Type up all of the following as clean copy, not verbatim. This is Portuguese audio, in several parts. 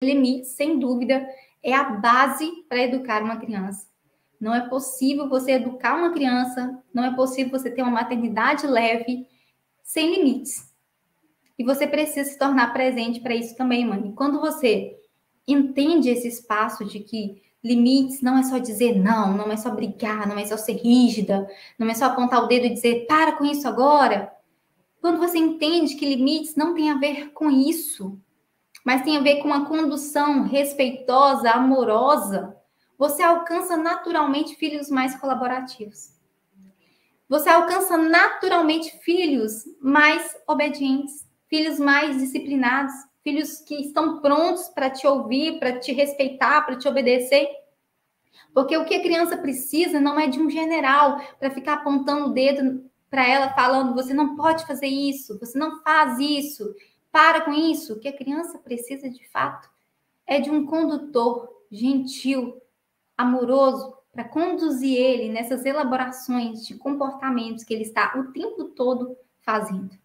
limites, sem dúvida, é a base para educar uma criança. Não é possível você educar uma criança, não é possível você ter uma maternidade leve sem limites. E você precisa se tornar presente para isso também, mãe. E quando você entende esse espaço de que limites não é só dizer não, não é só brigar, não é só ser rígida, não é só apontar o dedo e dizer para com isso agora. Quando você entende que limites não tem a ver com isso, mas tem a ver com uma condução respeitosa, amorosa, você alcança naturalmente filhos mais colaborativos. Você alcança naturalmente filhos mais obedientes, filhos mais disciplinados, filhos que estão prontos para te ouvir, para te respeitar, para te obedecer. Porque o que a criança precisa não é de um general para ficar apontando o dedo para ela, falando: você não pode fazer isso, você não faz isso, para com isso. O que a criança precisa de fato é de um condutor gentil, amoroso, para conduzir ele nessas elaborações de comportamentos que ele está o tempo todo fazendo.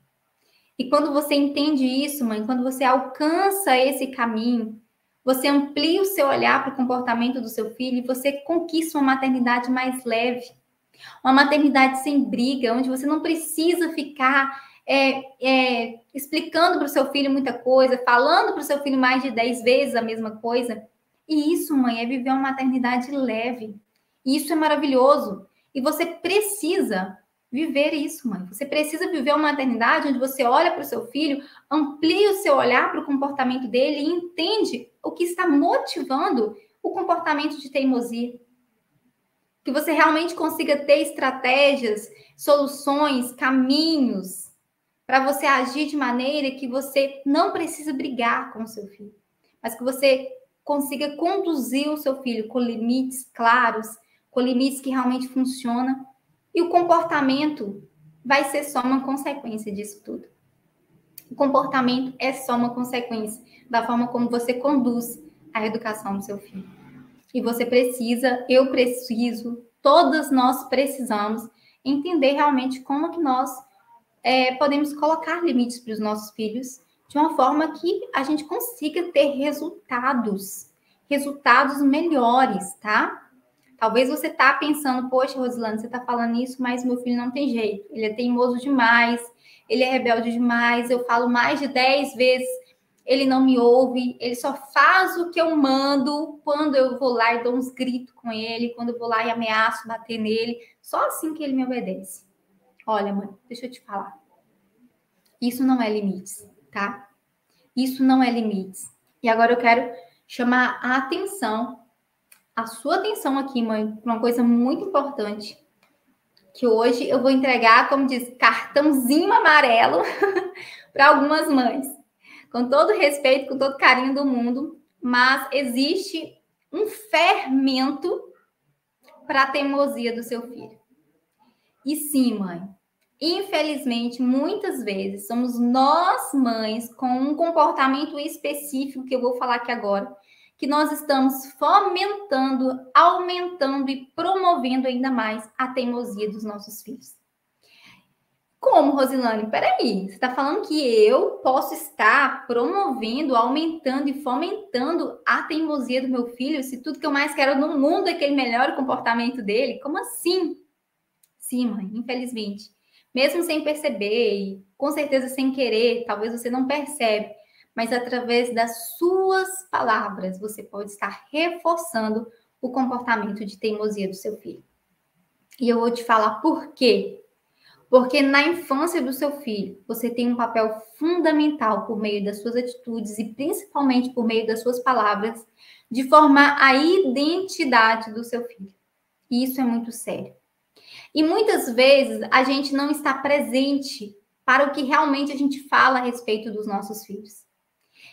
E quando você entende isso, mãe, quando você alcança esse caminho, você amplia o seu olhar para o comportamento do seu filho e você conquista uma maternidade mais leve, uma maternidade sem briga, onde você não precisa ficar explicando para o seu filho muita coisa, falando para o seu filho mais de 10 vezes a mesma coisa. E isso, mãe, é viver uma maternidade leve. E isso é maravilhoso. E você precisa viver isso, mãe. Você precisa viver uma maternidade onde você olha para o seu filho, amplia o seu olhar para o comportamento dele e entende o que está motivando o comportamento de teimosia. Que você realmente consiga ter estratégias, soluções, caminhos para você agir de maneira que você não precisa brigar com o seu filho, mas que você consiga conduzir o seu filho com limites claros, com limites que realmente funcionam, e o comportamento vai ser só uma consequência disso tudo. O comportamento é só uma consequência da forma como você conduz a educação do seu filho. E você precisa, eu preciso, todas nós precisamos entender realmente como que nós podemos colocar limites para os nossos filhos de uma forma que a gente consiga ter resultados melhores, tá? Talvez você tá pensando: poxa, Rosilane, você tá falando isso, mas meu filho não tem jeito. Ele é teimoso demais, ele é rebelde demais, eu falo mais de 10 vezes, ele não me ouve, ele só faz o que eu mando quando eu vou lá e dou uns gritos com ele, quando eu vou lá e ameaço bater nele, só assim que ele me obedece. Olha, mãe, deixa eu te falar. Isso não é limites, tá? Isso não é limites. E agora eu quero chamar a atenção, a sua atenção aqui, mãe, para uma coisa muito importante, que hoje eu vou entregar, como diz, cartãozinho amarelo para algumas mães. Com todo respeito, com todo carinho do mundo, mas existe um fermento para a teimosia do seu filho. E sim, mãe, infelizmente, muitas vezes, somos nós, mães, com um comportamento específico, que eu vou falar aqui agora, que nós estamos fomentando, aumentando e promovendo ainda mais a teimosia dos nossos filhos. Como, Rosilane? Peraí, você está falando que eu posso estar promovendo, aumentando e fomentando a teimosia do meu filho, se tudo que eu mais quero no mundo é que ele melhore o comportamento dele? Como assim? Sim, mãe, infelizmente. Mesmo sem perceber e com certeza sem querer, talvez você não percebe, mas através das suas palavras você pode estar reforçando o comportamento de teimosia do seu filho. E eu vou te falar por quê. Porque na infância do seu filho, você tem um papel fundamental por meio das suas atitudes e principalmente por meio das suas palavras, de formar a identidade do seu filho. E isso é muito sério. E muitas vezes a gente não está presente para o que realmente a gente fala a respeito dos nossos filhos.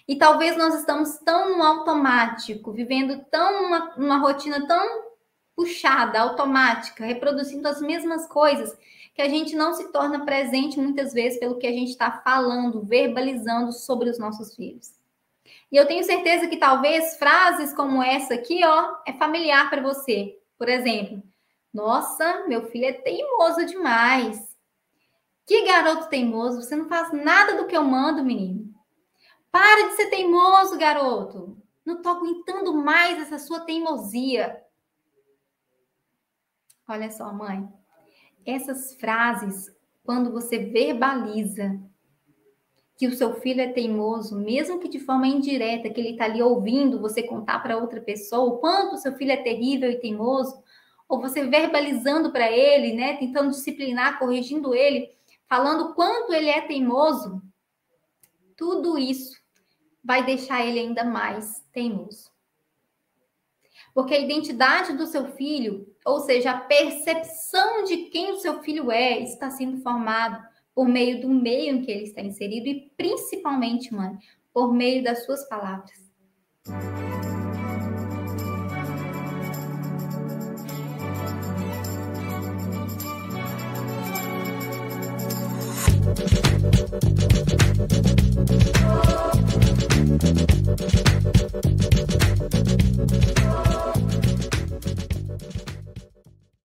E talvez nós estamos tão no automático, vivendo tão uma rotina tão puxada, automática, reproduzindo as mesmas coisas, que a gente não se torna presente muitas vezes pelo que a gente está falando, verbalizando sobre os nossos filhos. E eu tenho certeza que talvez frases como essa aqui, ó, é familiar para você. Por exemplo: nossa, meu filho é teimoso demais. Que garoto teimoso, você não faz nada do que eu mando, menino. Para de ser teimoso, garoto. Não estou aguentando mais essa sua teimosia. Olha só, mãe. Essas frases, quando você verbaliza que o seu filho é teimoso, mesmo que de forma indireta, que ele está ali ouvindo você contar para outra pessoa o quanto o seu filho é terrível e teimoso, ou você verbalizando para ele, né, tentando disciplinar, corrigindo ele, falando o quanto ele é teimoso, tudo isso vai deixar ele ainda mais teimoso. Porque a identidade do seu filho, ou seja, a percepção de quem o seu filho é, está sendo formado por meio do meio em que ele está inserido e principalmente, mãe, por meio das suas palavras.